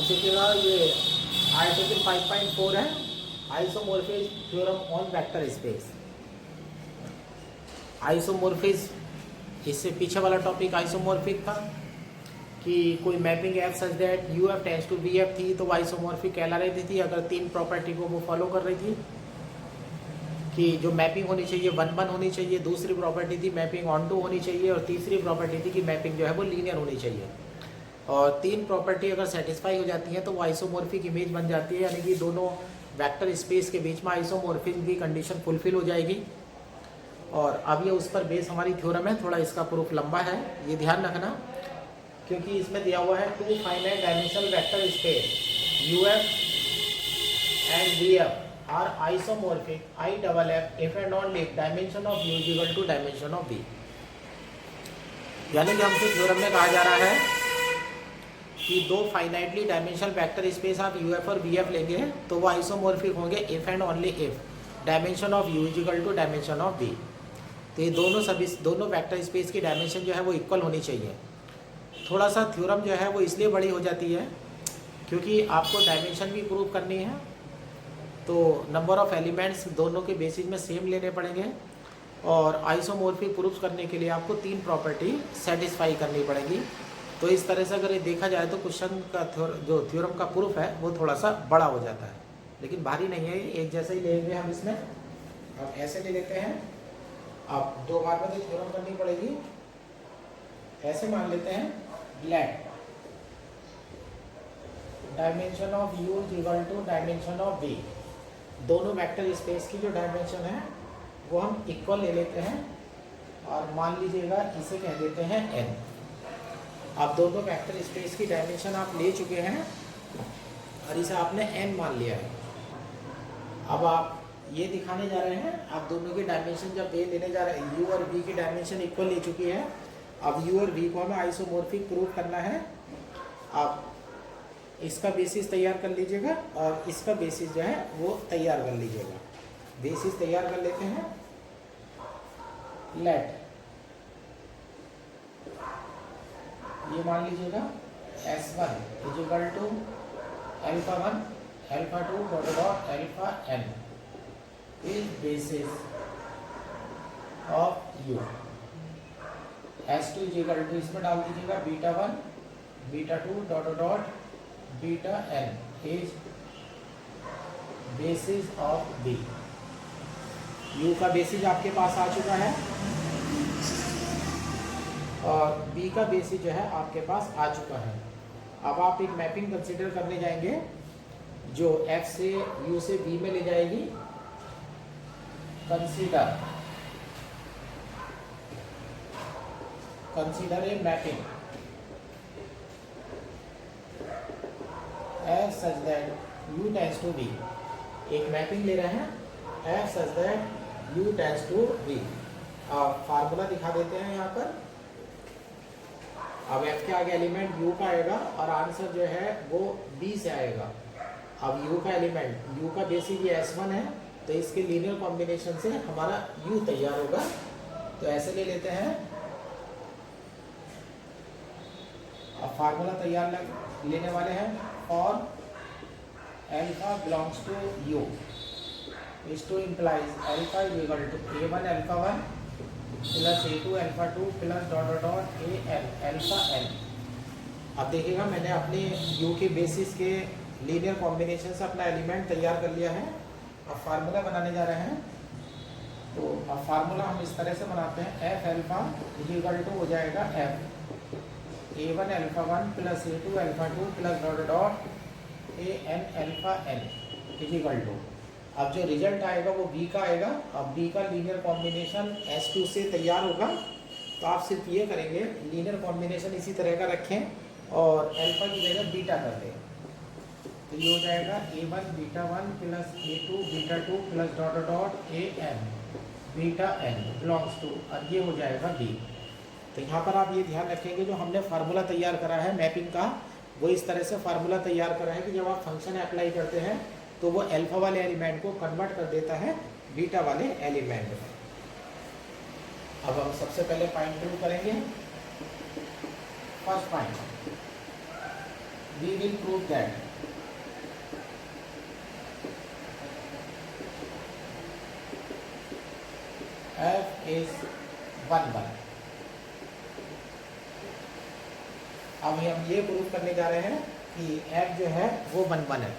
अब देखिएगा ये आर्टिकल 5.4 है, isomorphism theorem on vector space. Isomorphism, इससे पीछे वाला टॉपिक आइसोमॉर्फिक था कि कोई mapping F such that U F tends to be F थी तो वो आइसोमॉर्फिक कहला रही थी अगर तीन प्रॉपर्टी को वो फॉलो कर रही थी कि जो मैपिंग होनी चाहिए 1-1 होनी चाहिए, दूसरी प्रॉपर्टी थी मैपिंग ऑन टू होनी चाहिए और तीसरी प्रॉपर्टी थी कि मैपिंग जो है वो लीनियर होनी चाहिए। और तीन प्रॉपर्टी अगर सेटिस्फाई हो जाती हैं तो वो आइसोमॉर्फिक इमेज बन जाती है, यानी कि दोनों वेक्टर स्पेस के बीच में आइसोमॉर्फिज्म की कंडीशन फुलफिल हो जाएगी। और अब ये उस पर बेस हमारी थ्योरम है, थोड़ा इसका प्रूफ लंबा है, ये ध्यान रखना, क्योंकि इसमें दिया हुआ है two finite dimensional vector space U F and V F are isomorphic IFF if and only if dimension of U is equal to dimension of V। यानी कि हमसे थ्योरम में कहा जा रहा है कि दो फाइनाइटली डायमेंशनल वेक्टर स्पेस आप UF और VF लेंगे तो वो आइसोमॉर्फिक होंगे if and only if dimension of U is equal to dimension of V। तो ये दोनों वेक्टर स्पेस की डायमेंशन जो है वो इक्वल होनी चाहिए। थोड़ा सा थ्योरम जो है वो इसलिए बड़ी हो जाती है क्योंकि आपको डायमेंशन भी प्रूव करनी है, तो नंबर ऑफ़ एलिमेंट्स दोनों के बेसिस में सेम लेने पड़ेंगे और आइसोमॉर्फिक प्रूफ करने के लिए आपको तीन प्रॉपर्टी सेटिस्फाई करनी पड़ेगी। तो इस तरह से अगर ये देखा जाए तो क्वेश्चन का जो थ्योरम का प्रूफ है वो थोड़ा सा बड़ा हो जाता है, लेकिन भारी नहीं है, एक जैसा ही लेंगे हम इसमें। अब ऐसे ले लेते हैं, अब दो बार में तो थ्योरम करनी पड़ेगी। ऐसे मान लेते हैं let dimension of U is equal to dimension of V। दोनों वेक्टर स्पेस की जो डायमेंशन है वो हम इक्वल ले लेते हैं और मान लीजिएगा इसे कह देते हैं n। अब दोनों वेक्टर स्पेस की डायमेंशन आप ले चुके हैं और इसे आपने n मान लिया है। अब आप ये दिखाने जा रहे हैं, आप दोनों की डायमेंशन जब ये लेने जा रहे हैं, u और v की डायमेंशन इक्वल ले चुकी है। अब u और v को हमें आइसोमॉर्फिक प्रूव करना है। आप इसका बेसिस तैयार कर लीजिएगा और इसका बेसिस जो है वो तैयार कर लीजिएगा। बेसिस तैयार कर लेते हैं। लेट ये मान लीजिएगा S1 is equal to α1 α2 dot αn is basis of U। S2 is equal to इसमें डाल दीजिएगा β1 β2 dot beta n is basis of B। U का बेसिस आपके पास आ चुका है और B का बेसिस जो है आपके पास आ चुका है। अब आप एक मैपिंग कंसीडर करने जाएंगे जो F से U से B में ले जाएगी। Consider a mapping F such that U tends to V। एक मैपिंग ले रहे हैं F such that U tends to V। अब फार्मूला दिखा देते हैं यहाँ पर। अब F के आगे एलिमेंट U का आएगा और आंसर जो है वो B से आएगा। अब U का एलिमेंट U का बेसिस ये S1 है तो इसके लीनियर कॉम्बिनेशन से हमारा U तैयार होगा। तो ऐसे ले लेते हैं। अब फार्मूला तैयार लेने वाले हैं और alpha belongs to U is to implies alpha is equal to A1 alpha1 plus A2 alpha2 plus dot AN alpha n। अब देखिएगा मैंने अपने U के बेसिस के लीनियर कॉम्बिनेशन से अपना एलिमेंट तैयार कर लिया है। अब फार्मूला बनाने जा रहे हैं। तो अब फार्मूला हम इस तरह से बनाते हैं F alpha is equal to हो जाएगा F A1 alpha1 plus A2 alpha2 plus dot AN alpha n is equal to, अब जो रिजल्ट आएगा वो B का आएगा। अब B का लीनियर कॉम्बिनेशन S2 से तैयार होगा तो आप सिर्फ ये करेंगे लीनियर कॉम्बिनेशन इसी तरह का रखें और अल्फा की जगह बीटा कर दें। तो ये हो जाएगा A1 β1 plus A2 β2 plus dot AN beta n belongs to, और ये हो जाएगा B। तो यहाँ पर आप ये ध्यान रखेंगे जो हमने फार्मूला तैयार करा है मैपिंग का वो इस तरह से फार्मूला तैयार करा है कि जब आप फंक्शन अप्लाई करते हैं तो वो अल्फा वाले एलिमेंट को कन्वर्ट कर देता है बीटा वाले एलिमेंट में। अब हम सबसे पहले पॉइंट प्रूव करेंगे। First point we will prove that f is 1 1। अब हम ये प्रूव करने जा रहे हैं कि f जो है वो 1 1 है।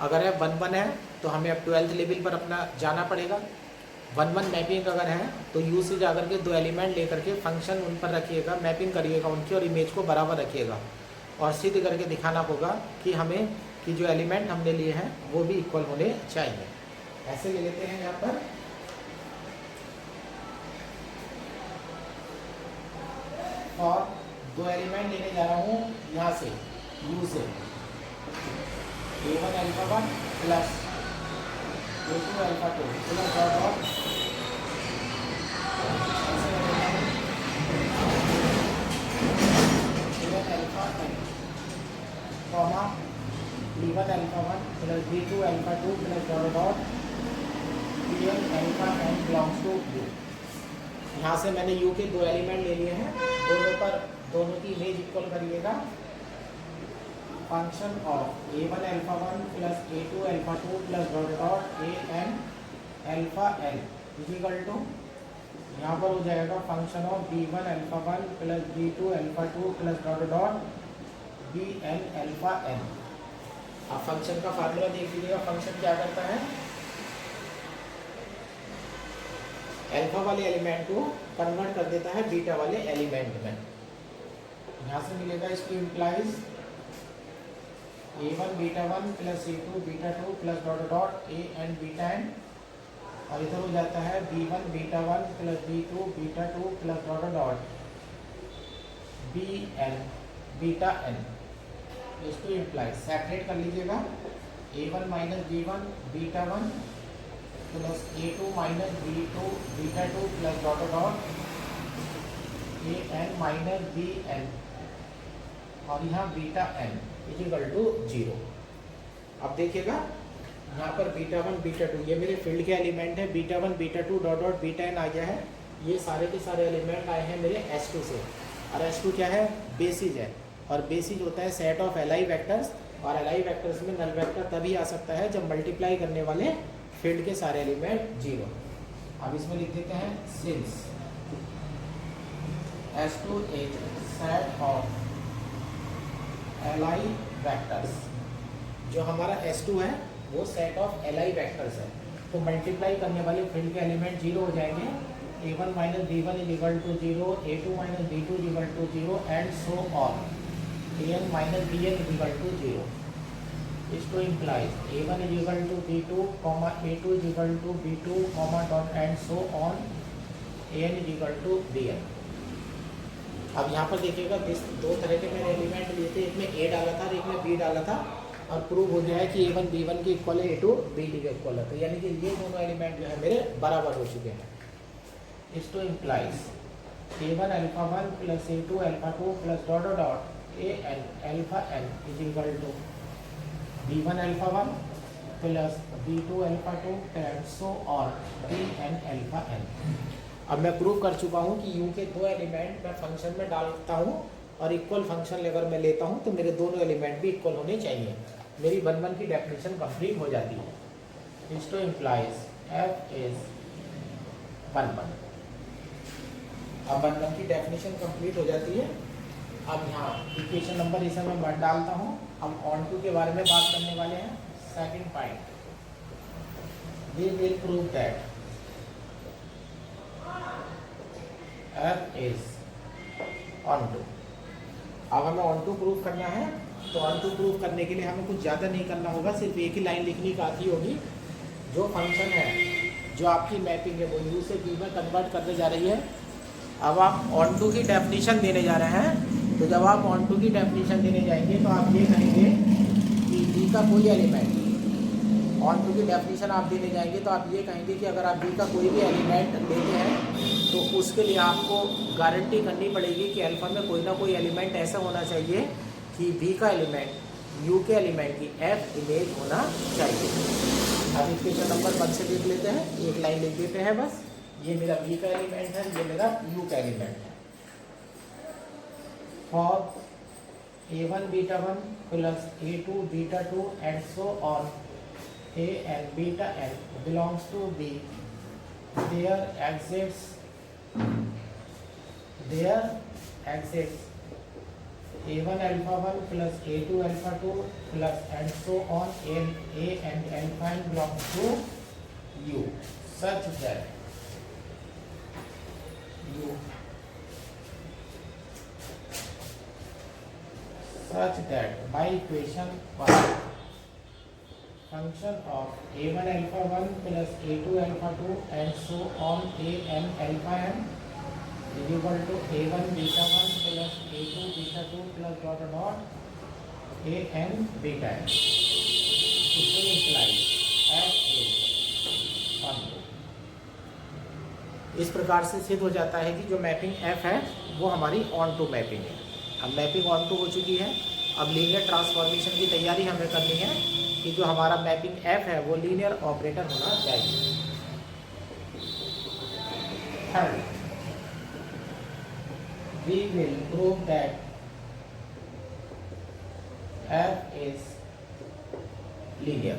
अगर f 1 1 है तो हमें अब 12th लेवल पर अपना जाना पड़ेगा। 1 1 मैपिंग अगर है तो u से जाकर के दो एलिमेंट लेकर के फंक्शन उन पर रखिएगा, मैपिंग करिएगा उनकी और इमेज को बराबर रखिएगा और सिद्ध करके दिखाना होगा कि हमें कि जो एलिमेंट हमने लिए हैं वो भी इक्वल होने चाहिए। ऐसे ले लेते हैं यहाँ पर और दो एलिमेंट लेने जा रहा हूँ यहाँ से u से a1 alpha 1 plus a2 alpha 2 plus dot alpha n comma b1 alpha 1 plus b2 alpha 2 plus dot bn alpha n belongs to u। यहाँ से मैंने u के दो एलिमेंट ले लिए हैं, दोनों की इमेज इक्वल करिएगा। Function of a1 alpha 1 plus a2 alpha 2 plus dot an alpha n equal to यहाँ पर हो जाएगा function of b1 alpha 1 plus b2 alpha 2 plus dot bn alpha n। अब फंक्शन का फार्मूला देख लीजिएगा। फंक्शन क्या करता है, अल्फा वाले एलिमेंट को कन्वर्ट कर देता है बीटा वाले एलिमेंट में। यहाँ से मिलेगा इसको implies a1 beta 1 plus a2 beta 2 plus dot a n beta n और इधर हो जाता है b1 beta 1 plus b2 beta 2 plus dot bn beta n। इसको इम्प्लाइज सेपरेट कर लीजिएगा a1 minus b1 beta 1 plus a2 minus b2 beta 2 plus dot an minus bn और यहाँ बीटा n इक्वल टू 0। अब देखिएगा यहाँ पर बीटा 1 बीटा 2 ये मेरे फील्ड के एलिमेंट है। Beta 1 beta 2 dot beta n आ गया है। ये सारे के सारे एलिमेंट आए हैं मेरे S2 से और S2 क्या है, बेसिस है और बेसिस होता है set of L I vectors और एल आई वेक्टर्स में नल वेक्टर तभी आ सकता है जब मल्टीप्लाई करने वाले फील्ड के सारे एलिमेंट 0। अब इसमें लिख देते हैं since S2 is set of L I vectors. जो हमारा S2 है वो set of L I vectors है तो मल्टीप्लाई करने वाले फील्ड के एलिमेंट 0 हो जाएंगे। a1 minus b1 is equal to 0, a2 minus b2 is equal to 0 and so on an minus bn is equal to 0। इसको implies a1 is equal to b2 comma a2 is equal to b2 comma dot and so on an is equal to bn। अब यहाँ पर देखिएगा दो तरह के मैंने element लिए थे, एक में a डाला था और एक में b डाला था और प्रूव हो गया है कि a1 b1 के इक्वल है, a2 b2 के इक्वल है। तो यानी कि ये दोनों एलिमेंट जो है मेरे बराबर हो चुके हैं। इसको implies a1 alpha 1 plus a2 alpha 2 plus dot an alpha n is equal to b1 alpha 1 plus b2 alpha 2 and so on bn alpha n। अब मैं प्रूव कर चुका हूँ कि u के दो एलिमेंट मैं फंक्शन में डालता हूँ और इक्वल फंक्शन अगर मैं लेता हूँ तो मेरे दोनों एलिमेंट भी इक्वल होने चाहिए। मेरी 1 1 की डेफिनेशन कंप्लीट हो जाती है। इस टू इम्प्लाइज f इज 1 1। अब 1 1 की डेफिनेशन कंप्लीट हो जाती है। अब यहाँ इक्वेशन नंबर इसे मैं मत डालता हूँ। हम ऑन टू के बारे में बात करने वाले हैं। Second point, we will prove that f is on to। अब हमें ऑन टू प्रूव करना है तो ऑन टू प्रूव करने के लिए हमें कुछ ज़्यादा नहीं करना होगा, सिर्फ एक ही लाइन लिखनी काफ़ी होगी। जो फंक्शन है, जो आपकी मैपिंग है वो u से v में कन्वर्ट करने जा रही है। अब आप ऑन टू की डेफिनेशन देने जा रहे हैं तो जब आप ऑन टू की डेफिनेशन देने जाएंगे तो आप ये कहेंगे कि v का कोई एलिमेंट, ऑन टू की डेफिनेशन आप देने जाएंगे तो आप ये कहेंगे कि अगर आप v का कोई भी एलिमेंट लेते हैं तो उसके लिए आपको गारंटी करनी पड़ेगी कि अल्फा में कोई ना कोई एलिमेंट ऐसा होना चाहिए कि v का एलिमेंट u के एलिमेंट की f इमेज होना चाहिए। अब इक्वेशन नंबर 1 से देख लेते हैं, एक लाइन लिख देते हैं बस। ये मेरा v का एलिमेंट है, ये मेरा u का एलिमेंट है। For A1 beta 1 plus A2 beta 2 and so on A and beta n belongs to B. Their exits A1 alpha 1 plus A2 alpha 2 plus and so on A and alpha n belongs to U such that by equation 1 function of A1 alpha 1 plus A2 alpha 2 and so on A n alpha n is equal to A1 beta 1 plus A2 beta 2 plus dot dot A n beta n. This will imply F is 1. इस प्रकार से सिद्ध हो जाता है कि जो mapping F है वो हमारी ऑन टू मैपिंग है। अब मैपिंग ऑन टू हो चुकी है, अब लीनियर ट्रांसफॉर्मेशन की तैयारी हमें करनी है कि जो हमारा मैपिंग F है वो लीनियर ऑपरेटर होना चाहिए। Third, we will prove that F is linear।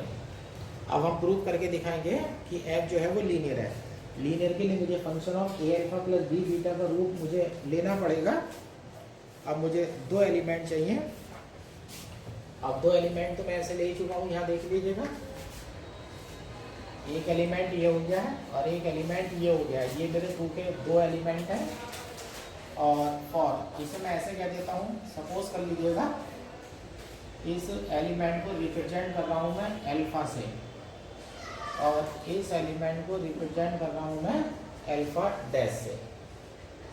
अब हम प्रूव करके दिखाएंगे कि F जो है वो लीनियर है। लीनियर के लिए मुझे function of A alpha plus B beta का रूप मुझे लेना पड़ेगा। अब मुझे दो एलिमेंट चाहिए। अब दो एलिमेंट तो मैं ऐसे ले ही चुका हूँ, यहाँ देख लीजिएगा। एक एलिमेंट ये हो गया है और एक एलिमेंट ये हो गया है। ये मेरे टू के दो एलिमेंट हैं। और इसे मैं ऐसे कह देता हूँ, सपोज कर लीजिएगा इस एलिमेंट को रिप्रेजेंट कर रहा हूँ मैं अल्फा से और इस एलिमेंट को रिप्रेजेंट कर रहा हूँ मैं अल्फा डैश से।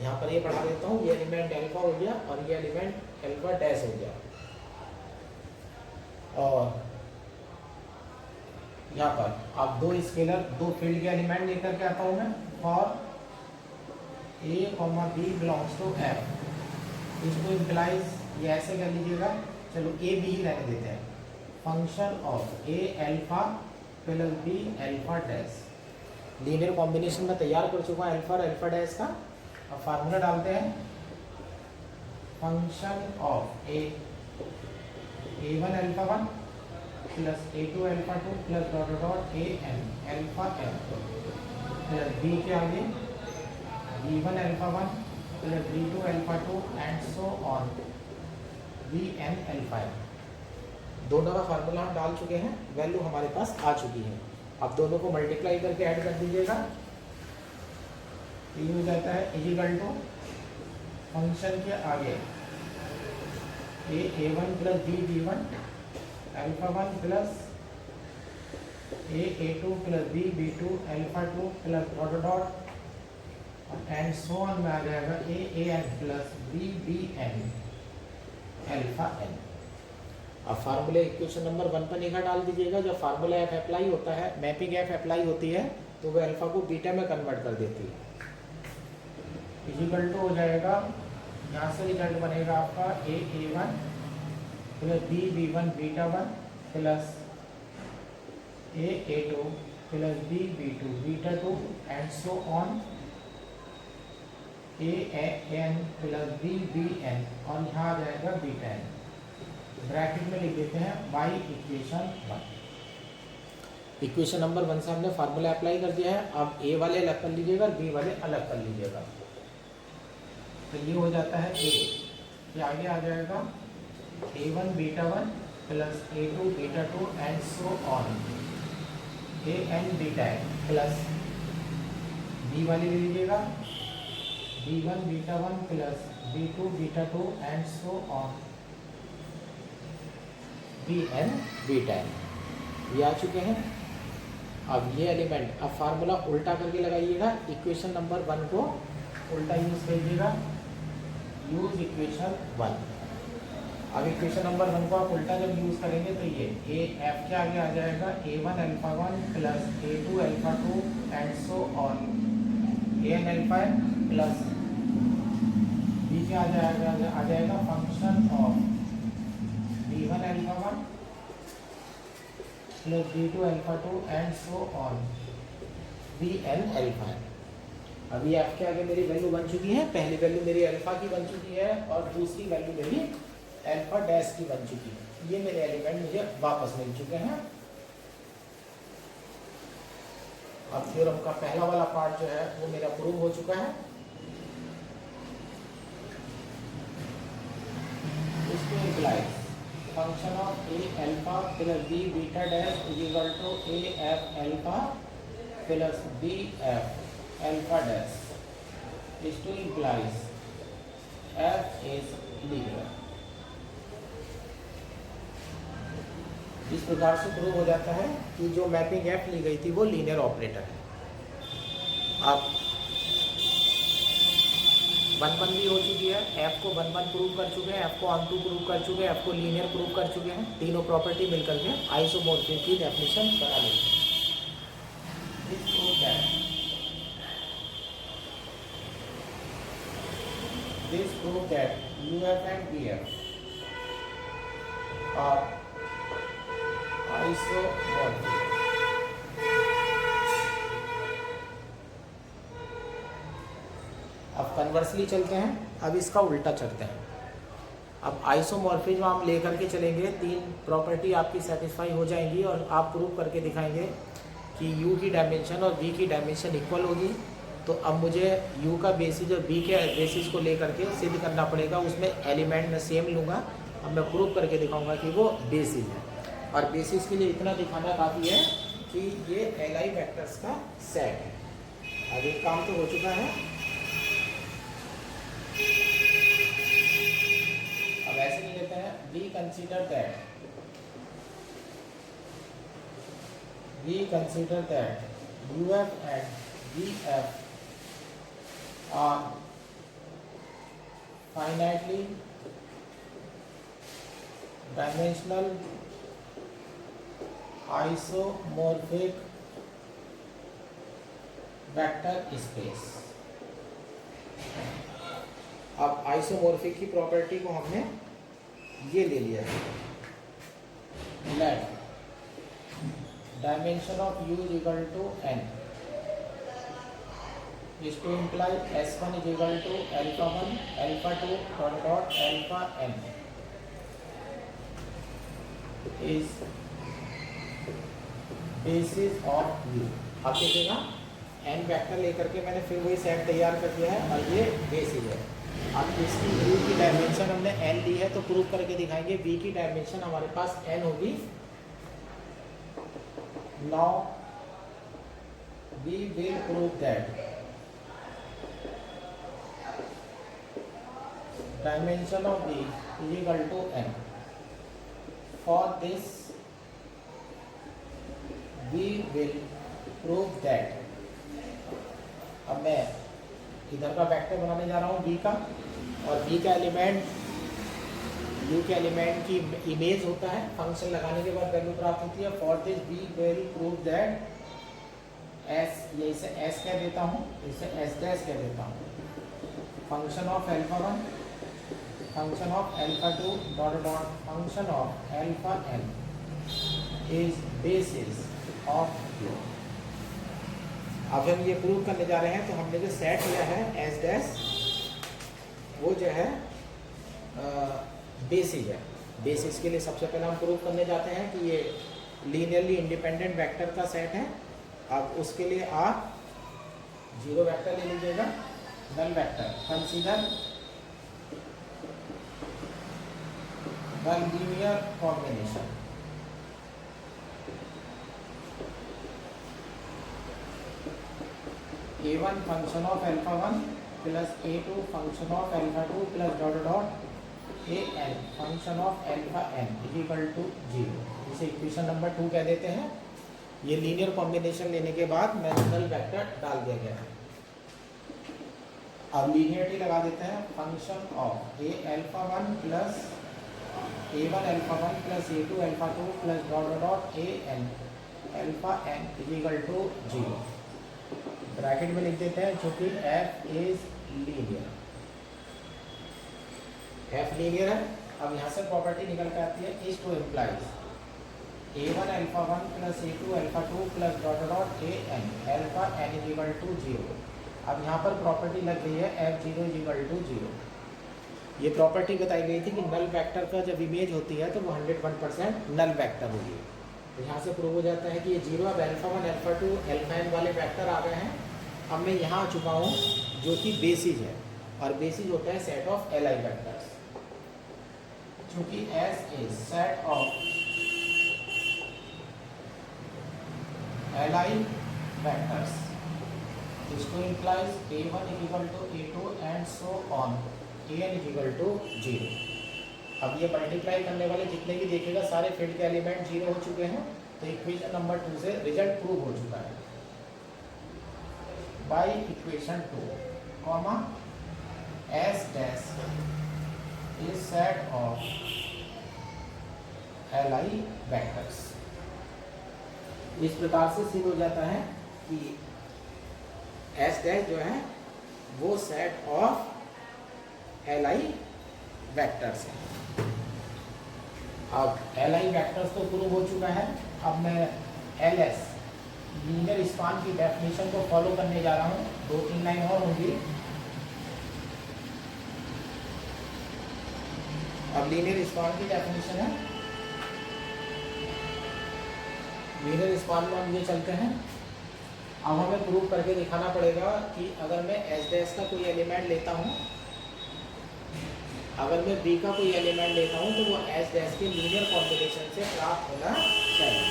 यहाँ पर ये पढ़ा देता हूँ, ये एलिमेंट अल्फा हो गया और ये एलिमेंट अल्फा डैश हो गया। और यहाँ पर अब दो स्केलर दो फील्ड के एलिमेंट लेकर के आता हूँ मैं। For A, B belongs to F, इसको इम्प्लाइज ये ऐसे कर लीजिएगा। चलो A B ही रहने देते हैं। Function of A alpha plus B alpha dash. Linear combination में तैयार कर चुका हूँ अल्फा और अल्फा डैश का। अब फार्मूला डालते हैं। Function of A1 alpha 1 plus A2 alpha 2 plus dot dot A n alpha n plus B के आगे B1 alpha 1 plus B2 alpha 2 and so on Bn alpha n। दोनों का formula हम डाल चुके हैं, वैल्यू हमारे पास आ चुकी है। अब दोनों को मल्टीप्लाई करके ऐड कर दीजिएगा। ये हो जाता है इक्वल टू फंक्शन के आगे A1 plus B1 alpha 1 plus A2 plus B2 alpha 2 plus dot dot and so on में आ जाएगा A n plus B n alpha n। अब फार्मूले इक्वेशन नंबर 1 पर निगाह डाल दीजिएगा। जब फार्मूला F अप्लाई होता है, मैपिंग F अप्लाई होती है तो वो अल्फा को बीटा में कन्वर्ट कर देती है। इक्वल टू हो जाएगा, यहाँ से रिजल्ट बनेगा आपका A1 plus B1 beta 1 plus A2 plus B2 beta 2 and so on A n plus BN और यहाँ आ जाएगा बीटा n। ब्रैकेट में लिख देते हैं बाई इक्वेशन 1। इक्वेशन नंबर 1 से हमने फार्मूला अप्लाई कर दिया है। अब A वाले अलग कर लीजिएगा और B वाले अलग कर लीजिएगा। तो ये हो जाता है A, ये आगे आ जाएगा A1 beta 1 plus A2 beta 2 and so on AN beta n plus B वाली ले लीजिएगा B1 beta 1 plus B2 beta 2 and so on Bn beta n। ये आ चुके हैं। अब ये एलिमेंट, अब फार्मूला उल्टा करके लगाइएगा। इक्वेशन नंबर 1 को उल्टा यूज कीजिएगा, यूज इक्वेशन 1। अब इक्वेशन नंबर 1 को आप उल्टा जब यूज करेंगे तो ये F के आगे आ जाएगा A1 alpha 1 plus A2 alpha 2 and so on An alpha n plus B के आ जाएगा function of B1 alpha 1 plus B2 alpha 2 and so on Bn alpha n। अभी आपके आगे मेरी वैल्यू बन चुकी है। पहली वैल्यू मेरी अल्फा की बन चुकी है और दूसरी वैल्यू मेरी अल्फा डैश की बन चुकी है। ये मेरे एलिमेंट मुझे वापस मिल चुके हैं। अब थ्योरम का पहला वाला पार्ट जो है वो मेरा प्रूव हो चुका है। इसको implies function of A alpha plus B beta dash is equal to A F alpha plus B F alpha dash is to implies F is linear. इस प्रकार से प्रूव हो जाता है कि जो मैपिंग एफ ली गई थी वो लीनियर ऑपरेटर है। अब 1-1 भी हो चुकी है, एफ को 1-1 प्रूव कर चुके हैं, एफ को ऑन-टू प्रूव कर चुके हैं, एफ को लीनियर प्रूव कर चुके हैं। तीनों प्रॉपर्टी मिलकर के आइसोमॉर्फिक की डेफिनेशन बना लेते हैं। This prove that UF and BF are isomorphic. अब कन्वर्सली चलते हैं, अब इसका उल्टा चलते हैं। अब आइसोमॉर्फिज्म आप लेकर के चलेंगे, 3 प्रॉपर्टी आपकी सेटिस्फाई हो जाएंगी और आप प्रूव करके दिखाएंगे कि U की डायमेंशन और V की डायमेंशन इक्वल होगी। तो अब मुझे U का बेसिस और V के बेसिस को लेकर के सिद्ध करना पड़ेगा, उसमें एलिमेंट मैं सेम लूँगा। अब मैं प्रूव करके दिखाऊंगा कि वो बेसिस है, और बेसिस के लिए इतना दिखाना काफ़ी है कि ये Li वेक्टर्स का सेट है। अब एक काम तो हो चुका है। अब ऐसे नहीं लेते हैं, we consider that UF and VF are finitely dimensional isomorphic vector space. अब आइसोमॉर्फिक की प्रॉपर्टी को हमने ये ले लिया है, let dimension of U is equal to n is to imply S1 is equal to alpha 1 alpha 2 dot alpha n is basis of U। अब देखिएगा n वेक्टर लेकर के मैंने फिर वही सेट तैयार कर दिया है और ये बेसिस है। अब इसकी U की डायमेंशन हमने n ली है तो प्रूव करके दिखाएंगे। V की डायमेंशन हमारे पास n होगी। Now we will prove that dimension of V is equal to n. For this we will prove that, अब मैं इधर का वेक्टर बनाने जा रहा हूँ V का, और V का एलिमेंट U के एलिमेंट की इमेज होता है, फंक्शन लगाने के बाद वैल्यू प्राप्त होती है। For this we will prove that S, ये इसे S कह देता हूँ, इसे S डैश कह देता हूँ, function of alpha 1 function of alpha 2 dot dot function of alpha n is basis of U। अब हम ये प्रूव करने जा रहे हैं, तो हमने जो सेट लिया है S डैश वो जो है बेसिस है। बेसिस के लिए सबसे पहले हम प्रूव करने जाते हैं कि ये लीनियरली इंडिपेंडेंट वेक्टर का सेट है। अब उसके लिए आप 0 वेक्टर ले लीजिएगा, null vector. Consider the linear combination a1 function of alpha 1 plus a2 function of alpha 2 plus dot dot an function of alpha n is equal to 0। इसे equation number 2 कह देते हैं। ये लीनियर कॉम्बिनेशन लेने के बाद नल वेक्टर डाल दिया गया है। अब लीनियरिटी लगा देते हैं, function of a alpha 1 plus a1 alpha 1 plus a2 alpha 2 plus dot dot an alpha n is equal to 0। Bracket में लिख देते हैं, जो कि f is linear, f linear है। अब यहाँ से प्रॉपर्टी निकल के आती है, is to implies a1 alpha 1 plus a2 alpha 2 plus dot dot an alpha n is equal to 0। अब यहाँ पर प्रॉपर्टी लग गई है f0 is equal to 0। ये प्रॉपर्टी बताई गई थी कि नल वेक्टर का जब इमेज होती है तो वो 101% नल वेक्टर होगी। तो यहाँ से प्रूव हो जाता है कि ये जीरो। अब अल्फा 1 अल्फा 2 अल्फा एन वाले वेक्टर आ गए हैं। अब मैं यहाँ आ चुका हूँ जो कि बेसिस है, और बेसिस होता है set of L I vectors, चूँकि S is set of L I vectors, इसको implies A1 equal to A2 and so on An equal to 0। अब ये मल्टीप्लाई करने वाले जितने भी देखेगा सारे फील्ड के एलिमेंट 0 हो चुके हैं। तो इक्वेशन नंबर 2 से रिजल्ट प्रूव हो चुका है। By equation 2 comma S dash is set of L I vectors. इस प्रकार से सिद्ध हो जाता है कि एस डैश जो है वो set of L I vectors है। अब एल आई वैक्टर्स तो प्रूव हो चुका है। अब मैं एल एस लीनियर स्पान की डेफिनेशन को फॉलो करने जा रहा हूँ। 2-3 लाइन और होंगी। अब लीनियर स्पान की डेफिनेशन है, लीनियर स्पान में हम ये चलते हैं। अब हमें प्रूव करके दिखाना पड़ेगा कि अगर मैं एस डैश का कोई एलिमेंट लेता हूँ, अगर मैं बी का कोई एलिमेंट लेता हूँ तो वो एस डैश के लीनियर कॉम्बिनेशन से प्राप्त होना चाहिए।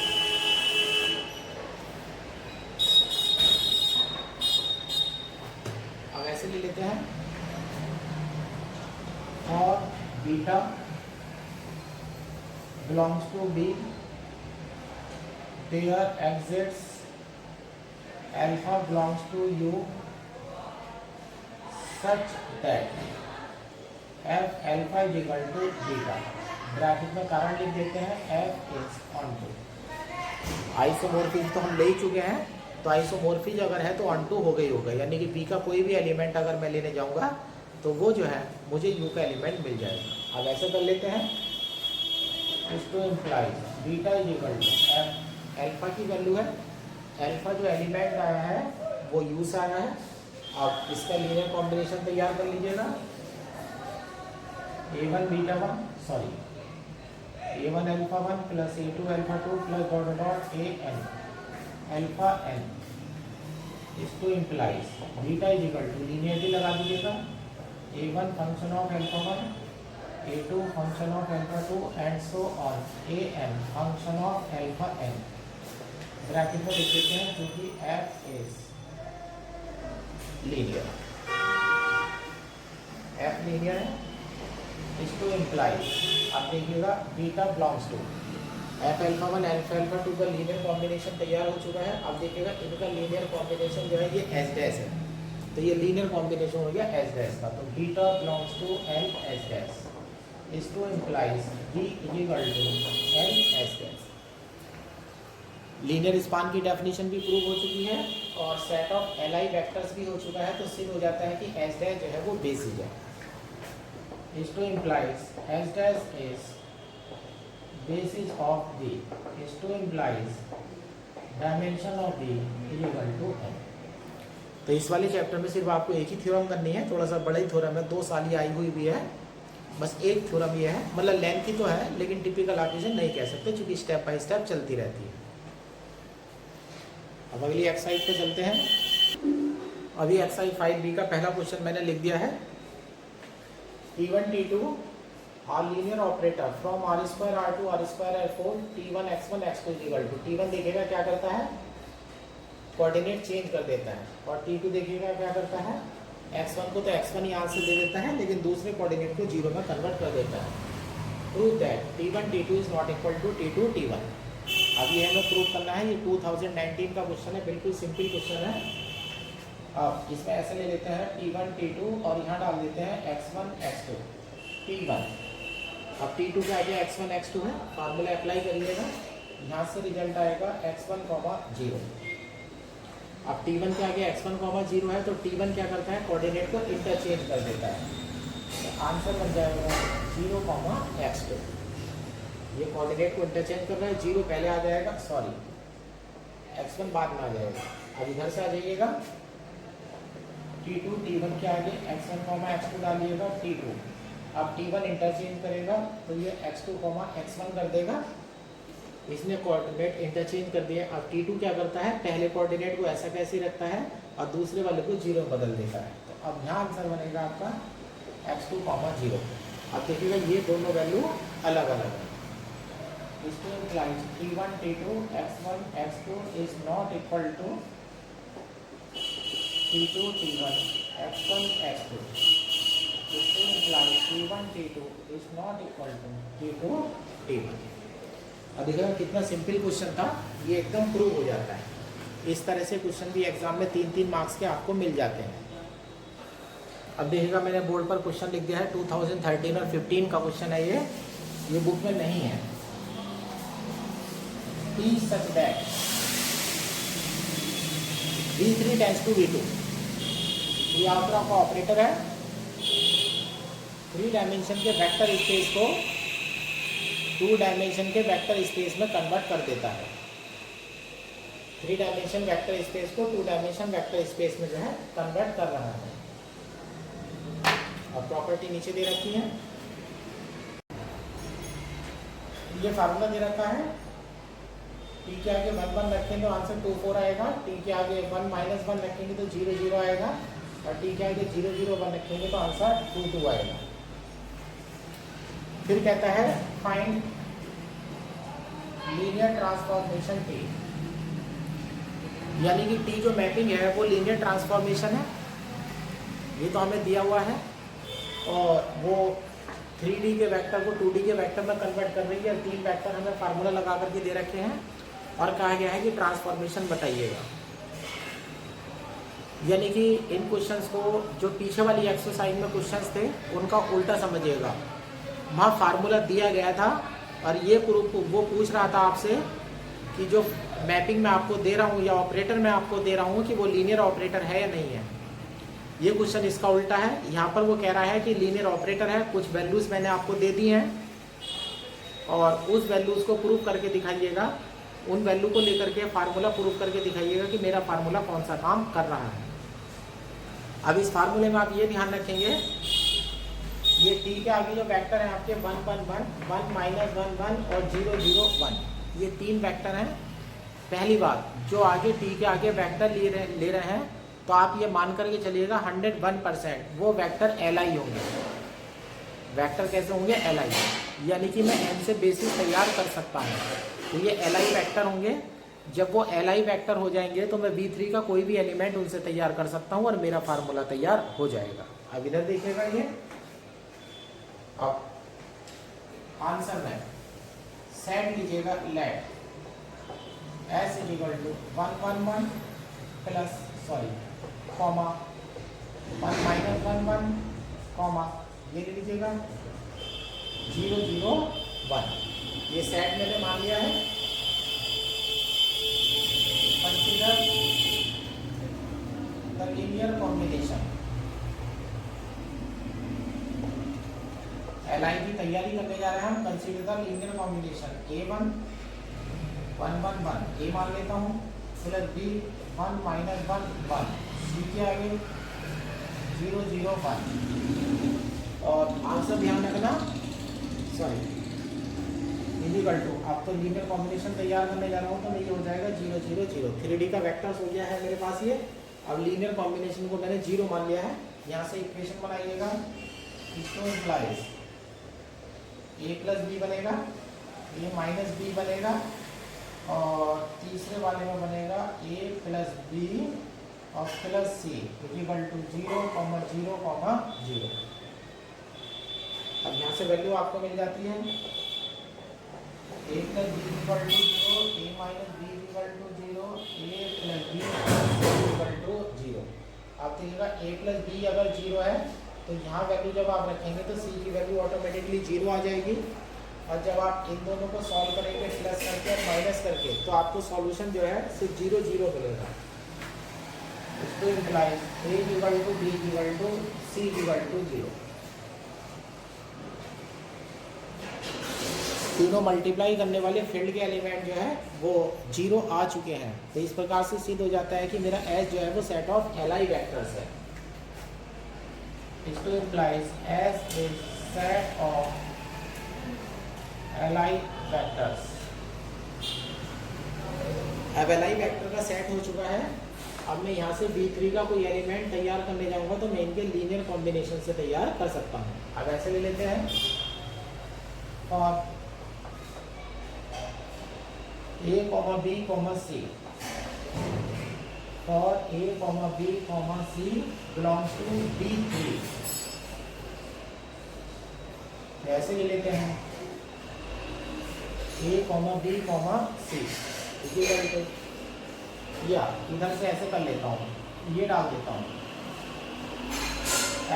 अब ऐसे ले लेते हैं, और beta belongs to B there exists alpha belongs to U such that F alpha is equal to beta. Bracket में कारण लिख देते हैं, F is onto. Isomorphism तो हम ले ही चुके हैं, तो आइसोमोर्फिज्म अगर है तो ऑन टू हो गई होगा, यानी कि बी का कोई भी एलिमेंट अगर मैं लेने जाऊंगा तो वो जो है मुझे यू का एलिमेंट मिल जाएगा। अब ऐसे कर लेते हैं, इसको implies beta is equal to F alpha की वैल्यू है, अल्फा जो एलिमेंट आया है वो यू से आया है। अब इसका लीनियर कॉम्बिनेशन तैयार कर लीजिएगा, A1 beta 1 sorry A1 alpha 1 plus A2 alpha 2 plus dot dot AN alpha n, इसको implies beta is equal to linearity लगा दीजिएगा, A1 function of alpha 1, A2 function of alpha 2 and so on AN function of alpha n। Bracket में लिख देते हैं क्योंकि F is linear, F linear है, इसको इम्प्लाइज। अब देखिएगा beta belongs to F alpha 1 alpha 2 का लीनियर कॉम्बिनेशन तैयार हो चुका है। अब देखिएगा इनका लीनियर कॉम्बिनेशन जो है ये एस डैश है, तो ये लीनियर कॉम्बिनेशन हो गया एस डैश का। तो beta belongs to L S dash, इसको implies B is equal to L S dash. Linear span की डेफिनेशन भी प्रूव हो चुकी है और set of L I vectors भी हो चुका है। तो सिद्ध हो जाता है कि एस डैश जो है वो बेसिस है। इसको implies S dash is basis of B, is to implies dimension of B is equal to n। तो इस वाले चैप्टर में सिर्फ आपको एक ही थ्योरम करनी है, थोड़ा सा बड़ा ही थ्योरम है, 2 साल ही आई हुई भी है, बस एक थ्योरम ये है, मतलब लेंथ ही तो है लेकिन टिपिकल एप्लीकेशन नहीं कह सकते क्योंकि स्टेप बाय स्टेप चलती रहती है। अब अगली एक्सरसाइज पे चलते हैं। अभी एक्सरसाइज 5B का पहला क्वेश्चन मैंने लिख दिया है, T1 T2 are linear operator from R square R to R square R 4 T1 x1 x2 equal to. T1 देखिएगा क्या करता है, कोऑर्डिनेट चेंज कर देता है, और T2 देखिएगा क्या करता है, x1 को तो x1 यहाँ से दे देता है लेकिन दूसरे कोऑर्डिनेट को 0 में कन्वर्ट कर देता है। Prove that T1 T2 is not equal to T2 T1। अब ये हमें प्रूव करना है, ये 2019 का क्वेश्चन है, बिल्कुल सिंपल क्वेश्चन है। अब इसमें ऐसे ले लेते हैं T1 T2 और यहाँ डाल देते हैं x1 x2 T1। अब T2 के आगे x1 x2 है, फार्मूला अप्लाई करिएगा, यहाँ से रिजल्ट आएगा x1, 0। अब T1 के आगे x1, 0 है तो T1 क्या करता है, कोऑर्डिनेट को इंटरचेंज कर देता है, तो आंसर बन जाएगा 0, x2। ये कोऑर्डिनेट को इंटरचेंज कर रहा है, 0 पहले आ जाएगा, सॉरी x1 बाद में आ जाएगा। अब इधर से आ जाइएगा, T2 T1 के आगे x1, x2 डालिएगा T2, अब T1 इंटरचेंज करेगा तो ये x2, x1 कर देगा। इसने कोऑर्डिनेट इंटरचेंज कर दिया। अब T2 क्या करता है, पहले कोऑर्डिनेट को ऐसा कैसे रखता है और दूसरे वाले को 0 बदल देता है। तो अब यहाँ आंसर बनेगा आपका x2, 0। अब देखिएगा ये दोनों वैल्यू अलग अलग है। इसको implies T1, T2, x1, x2 is not equal to T2, T1, x1, x2। इसको implies T1, T2 is not equal to T2, T1। अब देखिएगा कितना सिंपल क्वेश्चन था, ये एकदम प्रूव हो जाता है। इस तरह से क्वेश्चन भी एग्जाम में 3-3 मार्क्स के आपको मिल जाते हैं। अब देखिएगा मैंने बोर्ड पर क्वेश्चन लिख दिया है, 2013 और 15 का क्वेश्चन है ये बुक में नहीं है। P such that V3 tends to V2, ये आपका ऑपरेटर है। 3 डायमेंशन के वेक्टर स्पेस को 2 डायमेंशन के वेक्टर स्पेस में कन्वर्ट कर देता है। 3 डायमेंशन वेक्टर स्पेस को 2 डायमेंशन वेक्टर स्पेस में जो है कन्वर्ट कर रहा है। अब प्रॉपर्टी नीचे दे रखी है, ये फार्मूला दे रखा है। T के आगे 1 1 रखेंगे तो आंसर 2 4 आएगा। T के आगे 1 - 1 रखेंगे तो 0 0 आएगा और T के आगे 0 0 1 रखेंगे तो आंसर 2 2 आएगा। फिर कहता है फाइंड लीनियर ट्रांसफॉर्मेशन T, यानी कि T जो मैपिंग है वो लीनियर ट्रांसफॉर्मेशन है। ये तो हमें दिया हुआ है और वो 3D के वेक्टर को 2D के वेक्टर में कन्वर्ट कर रही है। 3 वेक्टर हमें फार्मूला लगा करके दे रखे हैं और कहा गया है कि ट्रांसफॉर्मेशन बताइएगा। यानी कि इन क्वेश्चंस को जो पीछे वाली एक्सरसाइज में क्वेश्चंस थे उनका उल्टा समझिएगा। वहाँ फार्मूला दिया गया था और ये वो पूछ रहा था आपसे कि जो मैपिंग में आपको दे रहा हूँ या ऑपरेटर में आपको दे रहा हूँ कि वो लीनियर ऑपरेटर है या नहीं है। ये क्वेश्चन इसका उल्टा है। यहाँ पर वो कह रहा है कि लीनियर ऑपरेटर है, कुछ वैल्यूज़ मैंने आपको दे दी हैं और उस वैल्यूज़ को प्रूव करके दिखाइएगा। उन वैल्यू को लेकर के फार्मूला प्रूव करके दिखाइएगा कि मेरा फार्मूला कौन सा काम कर रहा है। अब इस फार्मूले में आप ये ध्यान रखेंगे, ये T के आगे जो वेक्टर है आपके 1 1 1, 1 - 1 1 और 0 0 1, ये 3 वेक्टर हैं। पहली बात, जो आगे T के आगे वेक्टर ले रहे हैं तो आप ये मान करके चलिएगा 101% वो वेक्टर Li होंगे। वेक्टर कैसे होंगे? Li, यानी कि मैं n से बेसिस तैयार कर सकता हूँ तो ये Li वेक्टर होंगे। जब वो Li वेक्टर हो जाएंगे तो मैं V3 का कोई भी एलिमेंट उनसे तैयार कर सकता हूँ और मेरा फार्मूला तैयार हो जाएगा। अब इधर देखिएगा, ये अब आंसर में सेट लीजिएगा, let S = 1 1 1 plus comma 1 - 1 1 comma ये ले लीजिएगा 0 0 1। ये सेट मैंने मान लिया है। Consider the linear combination. Li की तैयारी करने जा रहे हैं हम। Consider the linear combination A1 1 1 1, A मान लेता हूँ, प्लस B 1 - 1 1, C के आगे 0 0 1 और आंसर ध्यान रखना, इक्वल टू, आप तो लीनियर कॉम्बिनेशन तैयार करने जा रहा हूँ तो ये हो जाएगा 0 0 0। 3D का वेक्टर्स हो गया है मेरे पास ये। अब लीनियर कॉम्बिनेशन को मैंने 0 मान लिया है। यहाँ से इक्वेशन बनाइएगा, इसको इम्प्लाइज A + B बनेगा, A - B बनेगा और तीसरे वाले में बनेगा A + B और प्लस C इक्वल टू 0 0 0। अब यहाँ से वैल्यू आपको मिल जाती है A + B = 0, A - B = 0, A + B = 0। आप देखिएगा A + B अगर 0 है तो यहाँ वैल्यू जब आप रखेंगे तो C की वैल्यू ऑटोमेटिकली 0 आ जाएगी और जब आप इन दोनों को सॉल्व करेंगे प्लस करके और माइनस करके तो आपको सॉल्यूशन जो है सिर्फ 0 0 मिलेगा। इसको इम्प्लाइज A = B = C = 0। तीनों मल्टीप्लाई करने वाले फील्ड के एलिमेंट जो है वो 0 आ चुके हैं। तो इस प्रकार से सिद्ध हो जाता है कि मेरा S जो है वो सेट ऑफ Li वेक्टर्स है। इसको implies S is set of ally vectors. अब एलाई वेक्टर का सेट हो चुका है। अब मैं यहाँ से V3 का कोई एलिमेंट तैयार करने जाऊँगा तो मैं इनके लीनियर कॉम्बिनेशन से तैयार कर सकता हूँ। अब ऐसे ले लेते हैं, और A, B, C, for A, B, C belongs to B3, ऐसे ले लेते हैं A, B, C, equal to, या इधर से ऐसे कर लेता हूँ, ये डाल देता हूँ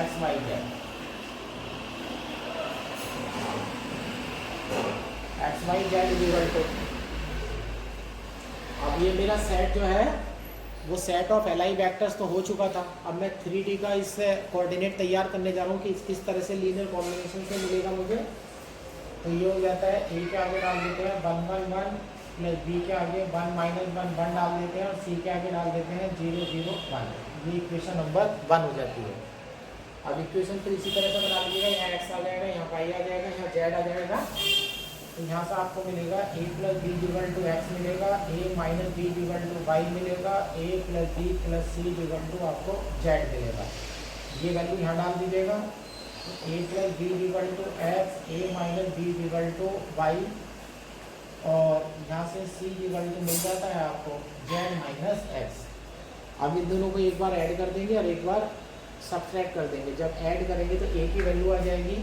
x, y, z, x, y, z equal to. अब ये मेरा सेट जो है वो सेट ऑफ एलाई वेक्टर्स तो हो चुका था। अब मैं 3D का इससे कोऑर्डिनेट तैयार करने जा रहा हूँ कि किस तरह से लीनियर कॉम्बिनेशन से मिलेगा मुझे। तो ये हो जाता है, A के आगे डाल देते हैं 1, 1, 1 प्लस B के आगे 1, -1, 1 डाल देते हैं, और C के आगे डाल देते हैं 0, 0, 1। ये इक्वेशन नंबर 1 हो जाती है। अब इक्वेशन फिर इसी तरह से बना लीजिएगा, यहाँ x आ जाएगा, यहाँ y आ जाएगा, यहाँ z आ जाएगा। तो यहाँ से आपको मिलेगा A plus B equal to X मिलेगा, A minus B equal to Y मिलेगा, A plus B plus C equal to आपको z मिलेगा। ये वैल्यू यहाँ डाल दीजिएगा, A plus B equal to X, A minus B equal to Y, और यहाँ से C इक्वल टू मिल जाता है आपको z माइनस एक्स। अब इन दोनों को एक बार ऐड कर देंगे और एक बार सब्ट्रैक्ट कर देंगे। जब ऐड करेंगे तो A की वैल्यू आ जाएगी,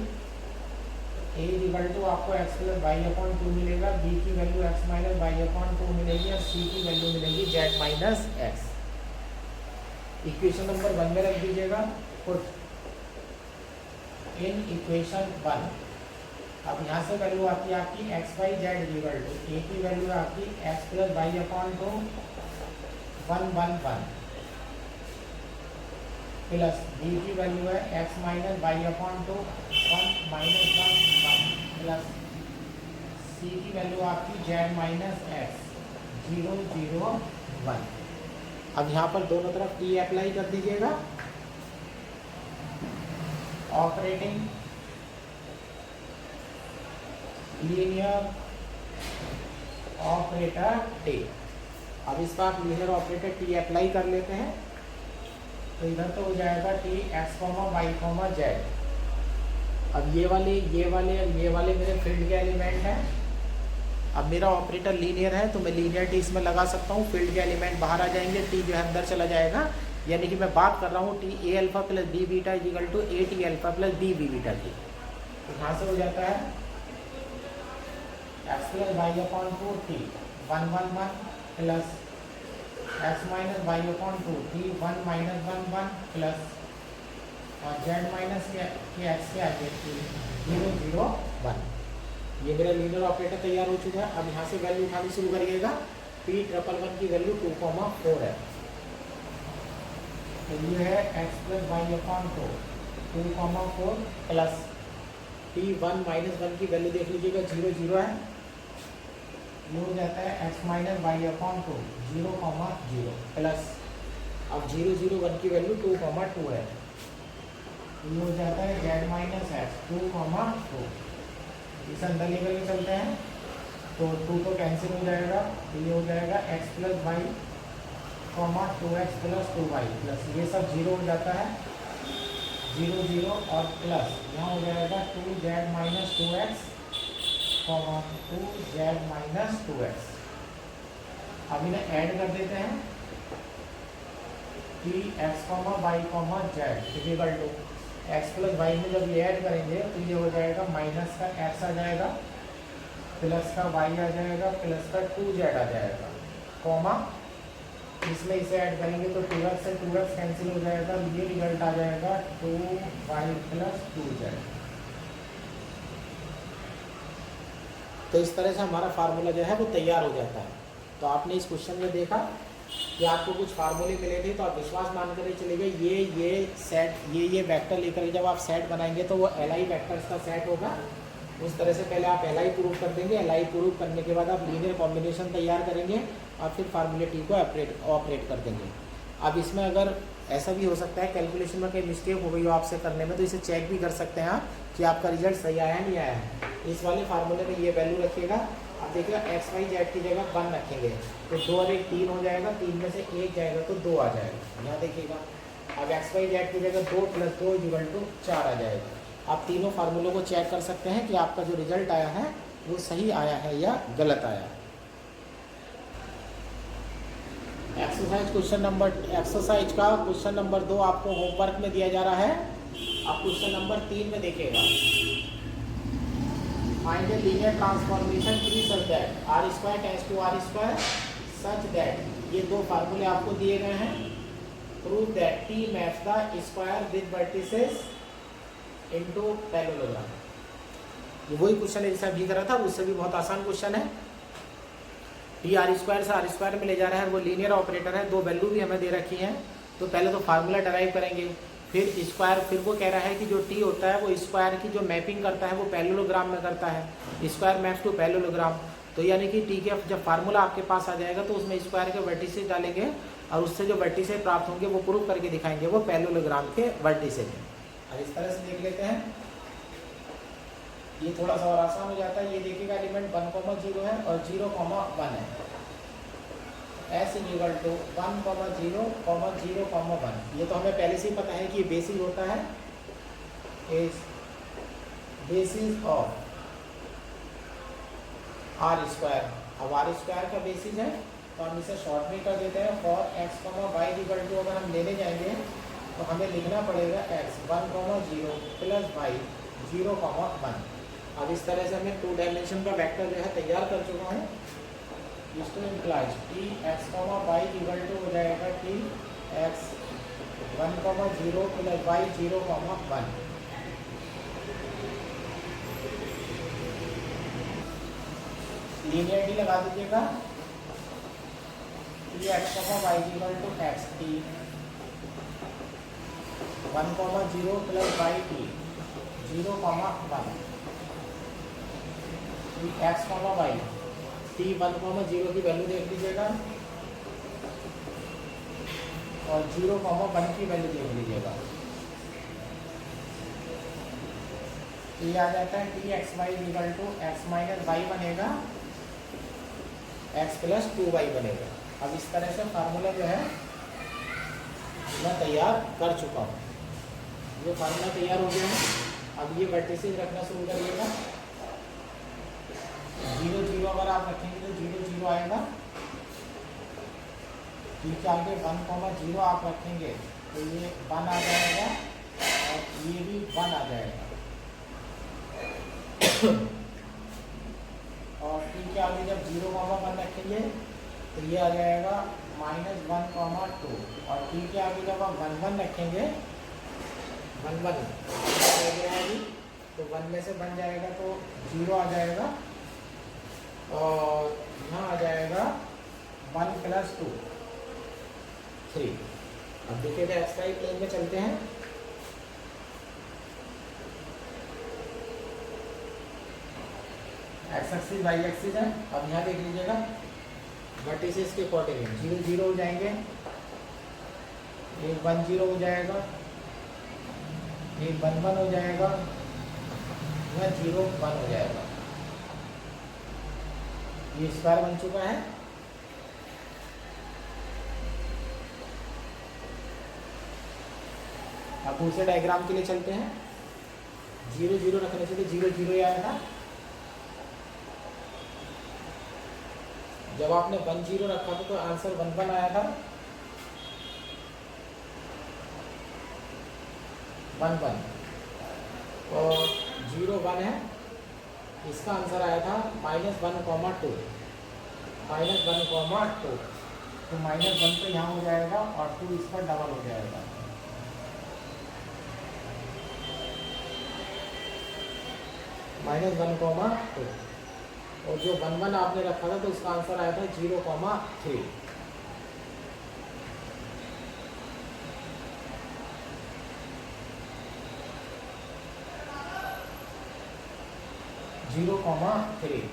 A इक्वल टू आपको x प्लस वाई अपॉन 2 मिलेगा, B की value x minus Y upon 2 मिलेगी, और C की वैल्यू मिलेगी z minus X. Equation number 1 में रख दीजिएगा, पुट इन इक्वेशन 1। अब यहाँ से वैल्यू आती है आपकी x Y Z equal to, A की वैल्यू है आपकी x plus Y upon 2 1, 1, 1 plus B की वैल्यू है x minus Y upon 2 1, -1, 1 plus C की वैल्यू आपकी z माइनस एक्स 0, 0, 1। अब यहाँ पर दोनों तरफ t अप्लाई कर दीजिएगा। Operating linear operator t। अब इस बार लीनियर ऑपरेटर t अप्लाई कर लेते हैं, तो इधर तो हो जाएगा t x, y, z। अब ये वाले मेरे फील्ड के एलिमेंट हैं। अब मेरा ऑपरेटर लीनियर है तो मैं लीनियर टी इसमें लगा सकता हूँ, फील्ड के एलिमेंट बाहर आ जाएंगे, टी जो है अंदर चला जाएगा। यानी कि मैं बात कर रहा हूँ T A alpha plus B beta equal to A T alpha plus B B beta की। तो यहाँ से हो जाता है X plus Y upon 2 T 1, 1, 1 plus X minus Y upon 2 T 1, -1, 1 plus और z माइनस के एक्स के आगे 0, 0, 1। ये मेरा लीनियर ऑपरेटर तैयार हो चुका है। अब यहाँ से वैल्यू उठानी शुरू करिएगा। P1 की वैल्यू 2,4 है, तो ये है x plus Y upon 2,4 plus P1 minus 1 की वैल्यू देख लीजिएगा 0, 0 है। ये हो जाता है x minus Y upon 2 0, 0 plus अब 0, 0, 1 की वैल्यू 2,2 है। ये हो जाता है z माइनस एक्स 2,2। इस अंदर लेकर के चलते हैं तो 2 तो कैंसिल हो जाएगा, तो ये हो जाएगा x plus Y 2x plus 2y plus ये सब 0 हो जाता है 0, 0 और प्लस यहाँ हो जाएगा 2z minus 2x 2z minus 2x। अब इन्हें ऐड कर देते हैं कि x, y, z equal to x plus Y में जब ये ऐड करेंगे तो ये हो जाएगा माइनस का x आ जाएगा, प्लस का y आ जाएगा, प्लस का 2z आ जाएगा, कॉमा इसमें इसे ऐड करेंगे तो 2x से 2x कैंसिल हो जाएगा, ये रिजल्ट आ जाएगा 2y प्लस 2z। तो इस तरह से हमारा फार्मूला जो है वो तैयार हो जाता है। तो आपने इस क्वेश्चन में देखा कि आपको कुछ फार्मूले मिले थे, तो आप विश्वास मान कर चले गए ये सेट ये वेक्टर लेकर जब आप सेट बनाएंगे तो वो एल आई वैक्टर्स का सेट होगा। उस तरह से पहले आप एल आई प्रूव कर देंगे, एल आई प्रूव करने के बाद आप लीनियर कॉम्बिनेशन तैयार करेंगे और फिर फार्मूले टी को ऑपरेट कर देंगे। अब इसमें अगर ऐसा भी हो सकता है कैलकुलेशन में कहीं मिस्टेक हो गई हो आपसे करने में, तो इसे चेक भी कर सकते हैं आप कि आपका रिजल्ट सही आया नहीं आया है। इस वाले फार्मूले में ये वैल्यू रखिएगा। अब देखिएगा एक्स वाई जेड की जगह 1 रखेंगे तो 2 और 1 3 हो जाएगा, 3 में से 1 जाएगा तो 2 आ जाएगा। यहाँ देखिएगा अब एक्स वाई जेड की जगह 2 + 2 = 4 आ जाएगा। आप तीनों फार्मूलों को चेक कर सकते हैं कि आपका जो रिजल्ट आया है वो सही आया है या गलत आया है। एक्सरसाइज का क्वेश्चन नंबर 2 आपको होमवर्क में दिया जा रहा है। आप क्वेश्चन नंबर 3 में देखिएगा, find a linear transformation T such that r² tends to r², such that ये दो फार्मूले आपको दिए गए हैं। Prove that T maps the square with vertices into parallelogram. ये वही क्वेश्चन है जैसा अभी करा था, उससे भी बहुत आसान क्वेश्चन है। टी r² से r² में ले जा रहा है, वो लीनियर ऑपरेटर है, दो वैल्यू भी हमें दे रखी हैं। तो पहले तो फार्मूला डराइव करेंगे, फिर स्क्वायर, फिर वो कह रहा है कि जो टी होता है वो स्क्वायर की जो मैपिंग करता है वो पैरेललोग्राम में करता है, स्क्वायर मैप्स टू पैरेललोग्राम। तो यानी कि टी के जब फार्मूला आपके पास आ जाएगा तो उसमें स्क्वायर के वर्टिसेस डालेंगे और उससे जो वर्टिसेस प्राप्त होंगे वो प्रूव करके दिखाएंगे वो पैरेललोग्राम के वर्टिसेस हैं। अब इस तरह से देख लेते हैं, ये थोड़ा सा और आसान हो जाता है। ये देखिएगा एलिमेंट 1, 0 है और 0, 1 है। S = 1, 0, 0, 1। ये तो हमें पहले से ही पता है कि ये बेसिस होता है, इज बेसिस ऑफ r²। अब r² का बेसिस है तो हम इसे शॉर्ट में कर देते हैं। फॉर x, y = अगर हम लेने जाएंगे तो हमें लिखना पड़ेगा x 1, 0 + y 0, 1। अब इस तरह से हमें 2 डायमेंशन का वेक्टर जो है तैयार कर चुका हूँ। इसको इम्प्लाइज टी x, y = हो जाएगा टी x 1, 0 + y 0, 1। लीनियरिटी लगा दीजिएगा, T x, y = x T 1, 0 + y T 0, 1। x, y T 1, 0 की वैल्यू देख लीजिएगा और 0, 1 की वैल्यू देख लीजिएगा। ये आ जाता है T x, y = x - y बनेगा, x + 2y बनेगा। अब इस तरह से फार्मूला जो है मैं तैयार कर चुका हूँ। ये फार्मूला तैयार हो गया है। अब ये वर्टिसेस रखना शुरू करिएगा। 0, 0 अगर आप रखेंगे तो 0, 0 आएगा। ठीक है, आगे 1, 0 आप रखेंगे तो ये 1 आ जाएगा और ये भी 1 आ जाएगा। और ठीक है, आगे जब 0, 1 रखेंगे तो ये आ जाएगा -1, 2। और ठीक है, आगे जब आप 1, 1 रखेंगे 1, 1 तो 1 में से बन जाएगा तो 0 आ जाएगा और यहाँ आ जाएगा 1 + 2, 3। अब देखिएगा एक्स वाई प्लेन में चलते हैं। एक्स एक्सिस वाई एक्सिस है। अब यहाँ देख लीजिएगा वर्टिसेस के अकॉर्डिंग 0, 0 हो जाएंगे, एक 1, 0 हो जाएगा, एक 1, 1 हो जाएगा, यह 0, 1 हो जाएगा। ये स्क्वायर बन चुका है। अब दूसरे डायग्राम के लिए चलते हैं। 0, 0 रखने से तो 0, 0 ही आएगा। जब आपने 1, 0 रखा था तो आंसर 1, 1 आया था। 1, 1 और 0, 1 है, इसका आंसर आया था -1, 2 -1, 2। तो -1 तो यहाँ हो जाएगा और 2 इस पर डबल हो जाएगा। -1, 2 और जो 1, 1 आपने रखा था तो इसका आंसर आया था 0, 3। जीरो, 3।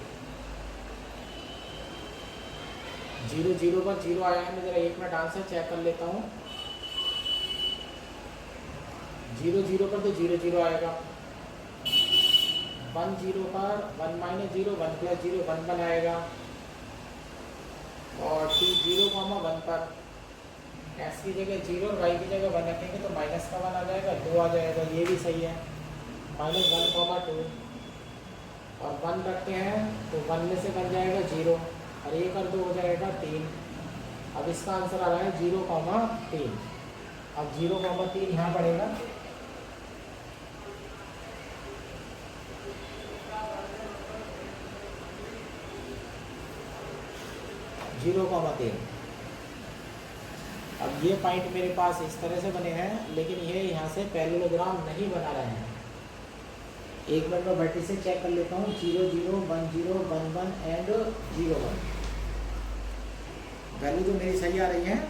0, 0 पर 0 आया है। मैं जरा 1 मिनट आंसर चेक कर लेता हूँ। 0 0 पर तो 0 0 आएगा, 1 0 पर 1 माइनस 0 1 प्लस 0 1 1 आएगा, और t 0 कॉमा 1 पर x की जगह 0 और y की जगह 1 रखेंगे तो माइनस का 1 आ जाएगा, 2 आ जाएगा, ये भी सही है। माइनस 1 कॉमा 2 और 1 रखते हैं तो 1 में से बन जाएगा 0 और 1 और 2 हो जाएगा 3। अब इसका आंसर आ रहा है 0 कॉमा 3। अब 0 कॉमा 3 यहाँ पड़ेगा, जीरो कॉमा 3। अब ये पॉइंट मेरे पास इस तरह से बने हैं, लेकिन ये यहाँ से पैरेललोग्राम नहीं बना रहे हैं। एक मिनट में बैटरी से चेक कर लेता हूँ। 0 0 1 0 1 1 एंड 0 1, वैल्यू तो मेरी सही आ रही है।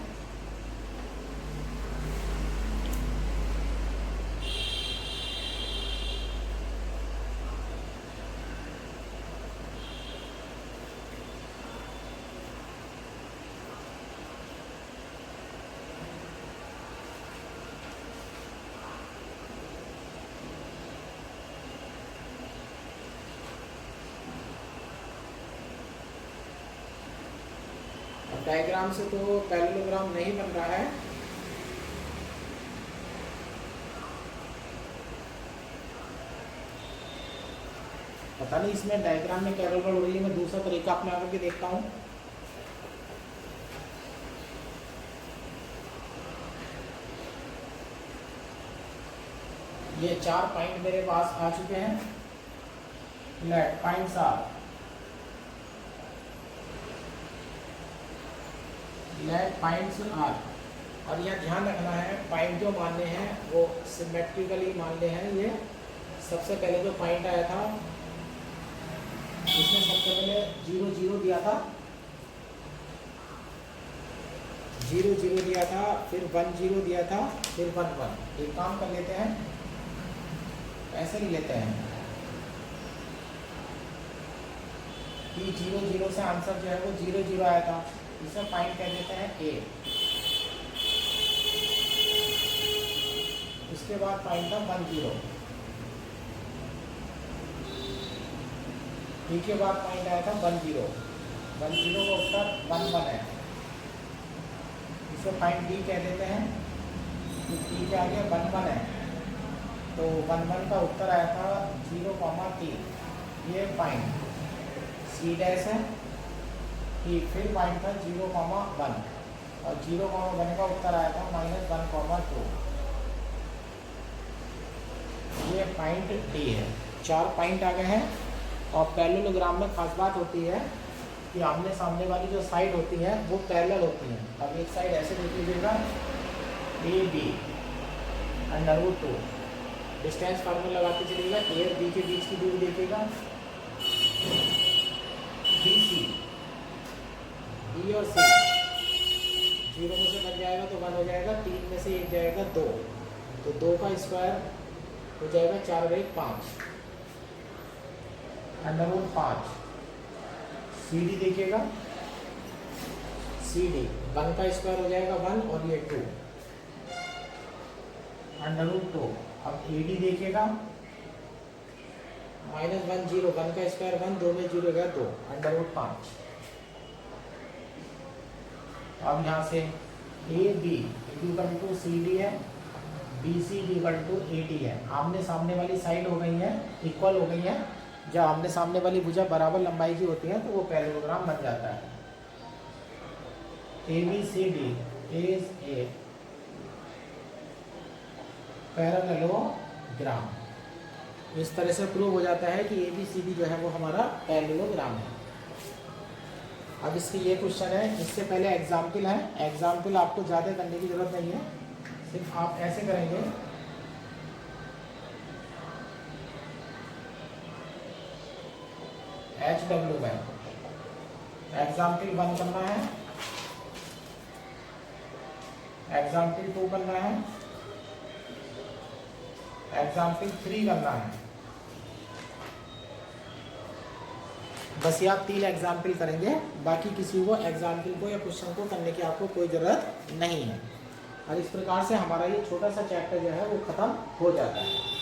डायग्राम से तो पैरेललोग्राम नहीं बन रहा है। पता नहीं इसमें डायग्राम में क्या गड़बड़ हो रही है, मैं दूसरा तरीका अपने आप के देखता हूँ। ये 4 पॉइंट मेरे पास आ चुके हैं। Let points are, let points are, और यह ध्यान रखना है पॉइंट जो मानने हैं वो सिमेट्रिकली मानने हैं। ये सबसे पहले जो पॉइंट आया था इसमें सबसे पहले 0 0 दिया था, 0 0 दिया था, फिर 1 0 दिया था, फिर 1 1। एक काम कर लेते हैं, ऐसे ही लेते हैं कि 0 0 से आंसर जो है वो 0 0 आया था, इसे पॉइंट कह देते हैं ए। उसके बाद पॉइंट था 1 0, डी के बाद पॉइंट आया था 1 0, 1 0 का उत्तर 1 1 है, इसे पॉइंट डी कह देते हैं। डी के आगे 1 1 है तो 1 1 का उत्तर आया था 0 3। ये पॉइंट सी डैश है कि फिर पॉइंट था 0 1 और 0 1 का उत्तर आया था -1 2। ये पॉइंट डी है। 4 पॉइंट आ गए हैं। और पैरेललोग्राम में खास बात होती है कि आमने सामने वाली जो साइड होती है वो पैरेलल होती है। अब एक साइड ऐसे देख लीजिएगा, ए बी √2, डिस्टेंस फार्मूला लगाते चलिएगा, ए और बी के बीच की दूरी देखिएगा, बी सी, बी और सी 0 में से बन जाएगा तो 1 हो जाएगा, 3 में से 1 जाएगा 2, तो 2 का स्क्वायर हो जाएगा 4 और 1 5, √5। सी डी देखिएगा, सी डी 1 का स्क्वायर हो जाएगा 1 और ये 2, √2। अब ए डी देखिएगा, -1 0, 1 का स्क्वायर 1, 2 में 0 गया 2, √5। अब यहाँ से A B equal to C D है, B C equal to A D है। आमने सामने वाली साइड हो गई है, इक्वल हो गई है। जब आमने सामने वाली भुजा बराबर लंबाई की होती है तो वो पैरेललोग्राम बन जाता है। A B C D is a parallelogram. इस तरह से प्रूव हो जाता है कि ए बी सी डी जो है वो हमारा पैरेललोग्राम है। अब इसकी ये क्वेश्चन है, इससे पहले एग्जाम्पल है। एग्जाम्पल आपको ज़्यादा करने की ज़रूरत नहीं है, सिर्फ आप ऐसे करेंगे, HW में एग्जाम्पल 1 करना है, एग्जाम्पल 2 करना है, एग्जाम्पल 3 करना है। बस ये आप 3 एग्जाम्पल करेंगे, बाकी किसी को एग्जाम्पल को या क्वेश्चन को करने की आपको कोई ज़रूरत नहीं है। और इस प्रकार से हमारा ये छोटा सा चैप्टर जो है वो ख़त्म हो जाता है।